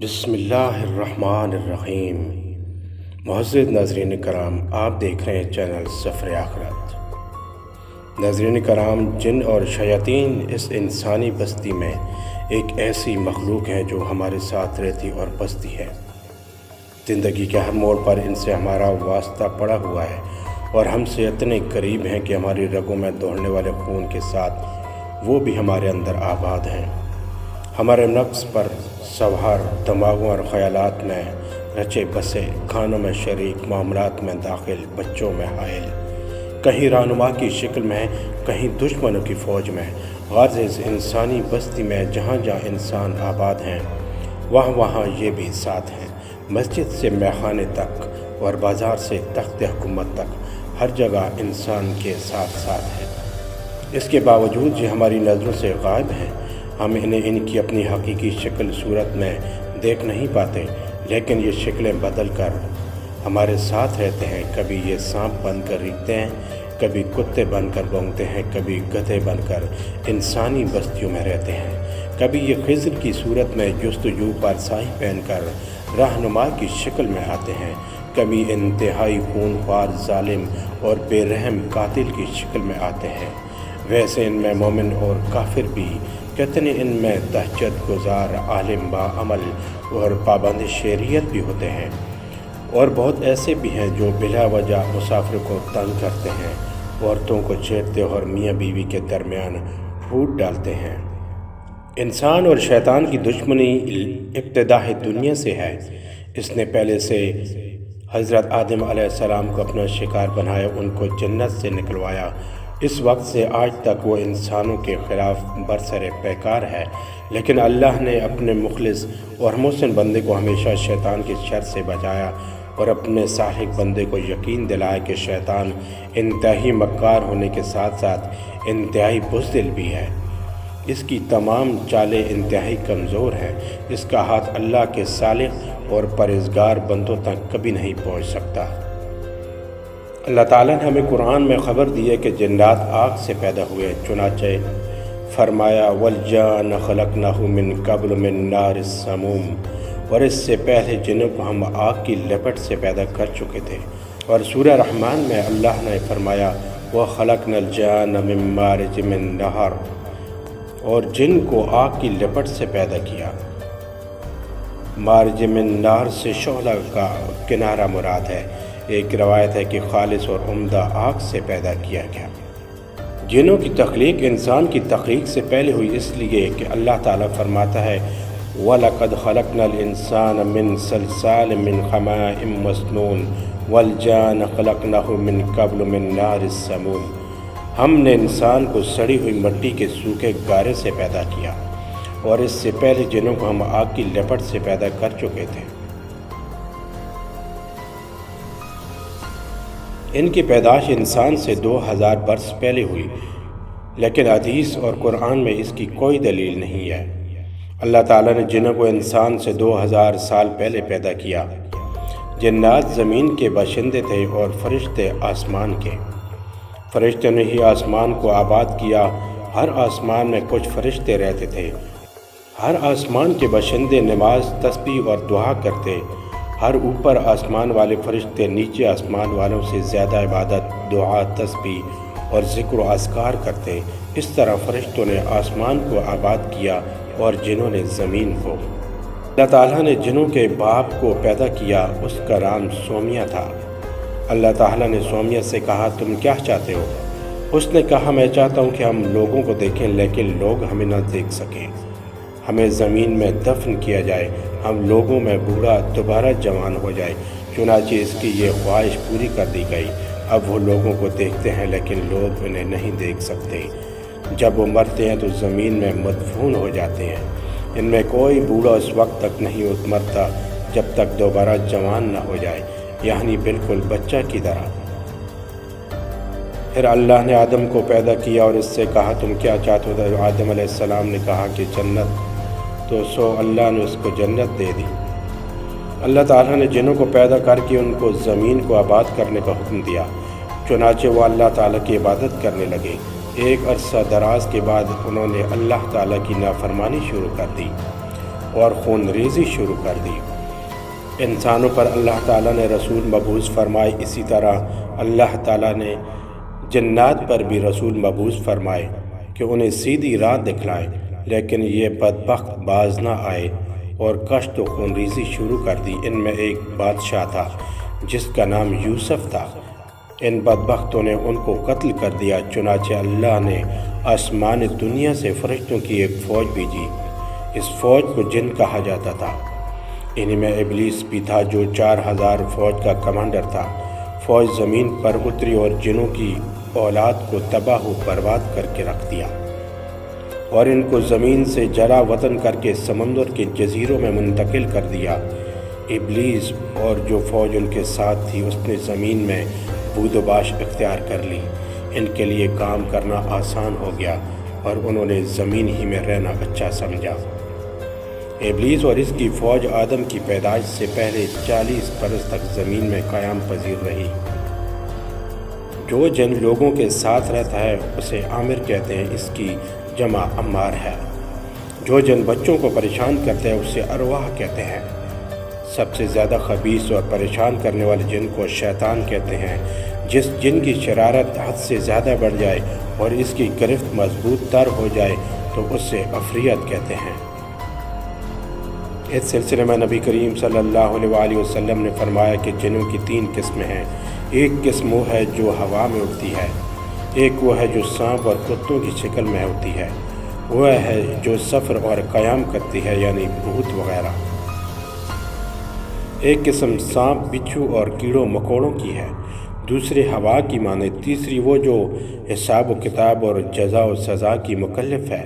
بسم اللہ الرحمن الرحیم۔ معزز ناظرین کرام، آپ دیکھ رہے ہیں چینل سفر آخرت۔ ناظرین کرام، جن اور شیاطین اس انسانی بستی میں ایک ایسی مخلوق ہے جو ہمارے ساتھ رہتی اور بستی ہے۔ زندگی کے ہر موڑ پر ان سے ہمارا واسطہ پڑا ہوا ہے اور ہم سے اتنے قریب ہیں کہ ہماری رگوں میں دوڑنے والے خون کے ساتھ وہ بھی ہمارے اندر آباد ہیں۔ ہمارے نفس پر سوار، دماغوں اور خیالات میں رچے بسے، کھانوں میں شریک، معاملات میں داخل، بچوں میں حائل، کہیں رہنما کی شکل میں، کہیں دشمنوں کی فوج میں، غرض اس انسانی بستی میں جہاں جہاں انسان آباد ہیں وہاں وہاں یہ بھی ساتھ ہیں۔ مسجد سے میخانے تک اور بازار سے تخت حکومت تک ہر جگہ انسان کے ساتھ ساتھ ہیں۔ اس کے باوجود یہ ہماری نظروں سے غائب ہیں۔ ہم انہیں ان کی اپنی حقیقی شکل صورت میں دیکھ نہیں پاتے، لیکن یہ شکلیں بدل کر ہمارے ساتھ رہتے ہیں۔ کبھی یہ سانپ بن کر ریگتے ہیں، کبھی کتے بن کر بھونکتے ہیں، کبھی گدھے بن کر انسانی بستیوں میں رہتے ہیں، کبھی یہ خضر کی صورت میں جستجو پر سائی پہن کر رہنما کی شکل میں آتے ہیں، کبھی انتہائی خونخوار ظالم اور بے رحم قاتل کی شکل میں آتے ہیں۔ ویسے ان میں مومن اور کافر بھی، کتنے ان میں تہجد گزار، عالم با عمل اور پابند شریعت بھی ہوتے ہیں، اور بہت ایسے بھی ہیں جو بلا وجہ مسافر کو تنگ کرتے ہیں، عورتوں کو چھیڑتے اور میاں بیوی کے درمیان پھوٹ ڈالتے ہیں۔ انسان اور شیطان کی دشمنی ابتداء دنیا سے ہے۔ اس نے پہلے سے حضرت آدم علیہ السلام کو اپنا شکار بنایا، ان کو جنت سے نکلوایا۔ اس وقت سے آج تک وہ انسانوں کے خلاف برسر پیکار ہے، لیکن اللہ نے اپنے مخلص اور محسن بندے کو ہمیشہ شیطان کی شر سے بچایا اور اپنے صالح بندے کو یقین دلایا کہ شیطان انتہائی مکار ہونے کے ساتھ ساتھ انتہائی بزدل بھی ہے۔ اس کی تمام چالیں انتہائی کمزور ہیں۔ اس کا ہاتھ اللہ کے صالح اور پرہیزگار بندوں تک کبھی نہیں پہنچ سکتا۔ اللہ تعالیٰ نے ہمیں قرآن میں خبر دی ہے کہ جنات آگ سے پیدا ہوئے، چنانچہ فرمایا وَالْجَانَّ خَلَقْنَاهُ مِن قَبْلُ مِن نَارِ السَّمُومِ، اور اس سے پہلے جنوں کو ہم آگ کی لپٹ سے پیدا کر چکے تھے۔ اور سورہ رحمان میں اللہ نے فرمایا وَخَلَقْنَا الْجَانَّ مِن مَارِجٍ مِن نَارٍ، اور جن کو آگ کی لپٹ سے پیدا کیا۔ مارج من نار سے شعلہ کا کنارہ مراد ہے۔ ایک روایت ہے کہ خالص اور عمدہ آگ سے پیدا کیا گیا۔ جنوں کی تخلیق انسان کی تخلیق سے پہلے ہوئی، اس لیے کہ اللہ تعالیٰ فرماتا ہے وَلَقَدْ خَلَقْنَا الْإِنسَانَ مِنْ صَلْصَالٍ مِنْ حَمَائٍ مَسْنُونٍ وَالْجَانَّ خَلَقْنَاهُ مِنْ قَبْلُ مِنْ نَارِ السَّمُومِ، ہم نے انسان کو سڑی ہوئی مٹی کے سوکھے گارے سے پیدا کیا، اور اس سے پہلے جنوں کو ہم آگ کی لپٹ سے پیدا کر چکے تھے۔ ان کی پیدائش انسان سے 2000 برس پہلے ہوئی، لیکن حدیث اور قرآن میں اس کی کوئی دلیل نہیں ہے۔ اللہ تعالیٰ نے جنوں کو انسان سے 2000 سال پہلے پیدا کیا۔ جنات زمین کے باشندے تھے اور فرشتے آسمان کے۔ فرشتوں نے ہی آسمان کو آباد کیا۔ ہر آسمان میں کچھ فرشتے رہتے تھے۔ ہر آسمان کے باشندے نماز، تسبیح اور دعا کرتے۔ ہر اوپر آسمان والے فرشتے نیچے آسمان والوں سے زیادہ عبادت، دعا، تسبیح اور ذکر و اذکار کرتے۔ اس طرح فرشتوں نے آسمان کو آباد کیا اور جنوں نے زمین کو۔ اللہ تعالیٰ نے جنوں کے باپ کو پیدا کیا، اس کا نام سومیہ تھا۔ اللہ تعالیٰ نے سومیہ سے کہا تم کیا چاہتے ہو؟ اس نے کہا میں چاہتا ہوں کہ ہم لوگوں کو دیکھیں لیکن لوگ ہمیں نہ دیکھ سکیں، ہمیں زمین میں دفن کیا جائے، ہم لوگوں میں بوڑھا دوبارہ جوان ہو جائے۔ چنانچہ اس کی یہ خواہش پوری کر دی گئی۔ اب وہ لوگوں کو دیکھتے ہیں لیکن لوگ انہیں نہیں دیکھ سکتے۔ جب وہ مرتے ہیں تو زمین میں مدفون ہو جاتے ہیں۔ ان میں کوئی بوڑھا اس وقت تک نہیں مرتا جب تک دوبارہ جوان نہ ہو جائے، یعنی بالکل بچہ کی طرح۔ پھر اللہ نے آدم کو پیدا کیا اور اس سے کہا تم کیا چاہتے ہو؟ آدم علیہ السلام نے کہا کہ جنت، تو اللہ نے اس کو جنت دے دی۔ اللہ تعالیٰ نے جنوں کو پیدا کر کے ان کو زمین کو آباد کرنے کا حکم دیا، چنانچہ وہ اللہ تعالیٰ کی عبادت کرنے لگے۔ ایک عرصہ دراز کے بعد انہوں نے اللہ تعالیٰ کی نافرمانی شروع کر دی اور خون ریزی شروع کر دی۔ انسانوں پر اللہ تعالیٰ نے رسول مبعوث فرمائے، اسی طرح اللہ تعالیٰ نے جنات پر بھی رسول مبعوث فرمائے کہ انہیں سیدھی راہ دکھلائیں، لیکن یہ بدبخت باز نہ آئے اور کشت و خون ریزی شروع کر دی۔ ان میں ایک بادشاہ تھا جس کا نام یوسف تھا۔ ان بدبختوں نے ان کو قتل کر دیا، چنانچہ اللہ نے آسمان دنیا سے فرشتوں کی ایک فوج بھیجی۔ اس فوج کو جن کہا جاتا تھا۔ انہی میں ابلیس بھی تھا جو 4000 فوج کا کمانڈر تھا۔ فوج زمین پر اتری اور جنوں کی اولاد کو تباہ و برباد کر کے رکھ دیا اور ان کو زمین سے جلا وطن کر کے سمندر کے جزیروں میں منتقل کر دیا۔ ابلیس اور جو فوج ان کے ساتھ تھی اس نے زمین میں بود و باش اختیار کر لی۔ ان کے لیے کام کرنا آسان ہو گیا اور انہوں نے زمین ہی میں رہنا اچھا سمجھا۔ ابلیس اور اس کی فوج آدم کی پیدائش سے پہلے 40 برس تک زمین میں قیام پذیر رہی۔ جو جن لوگوں کے ساتھ رہتا ہے اسے عامر کہتے ہیں، اس کی جمع عمار ہے۔ جو جن بچوں کو پریشان کرتے ہیں اسے ارواح کہتے ہیں۔ سب سے زیادہ خبیث اور پریشان کرنے والے جن کو شیطان کہتے ہیں۔ جس جن کی شرارت حد سے زیادہ بڑھ جائے اور اس کی گرفت مضبوط تر ہو جائے تو اسے عفریت کہتے ہیں۔ اس سلسلے میں نبی کریم صلی اللہ علیہ وآلہ وسلم نے فرمایا کہ جنوں کی 3 قسمیں ہیں۔ ایک قسم وہ ہے جو ہوا میں اڑتی ہے، ایک وہ ہے جو سانپ اور کتوں کی شکل میں ہوتی ہے، وہ ہے جو سفر اور قیام کرتی ہے یعنی بھوت وغیرہ۔ ایک قسم سانپ، بچھو اور کیڑوں مکوڑوں کی ہے، دوسری ہوا کی مانے، تیسری وہ جو حساب و کتاب اور جزا و سزا کی مکلف ہے۔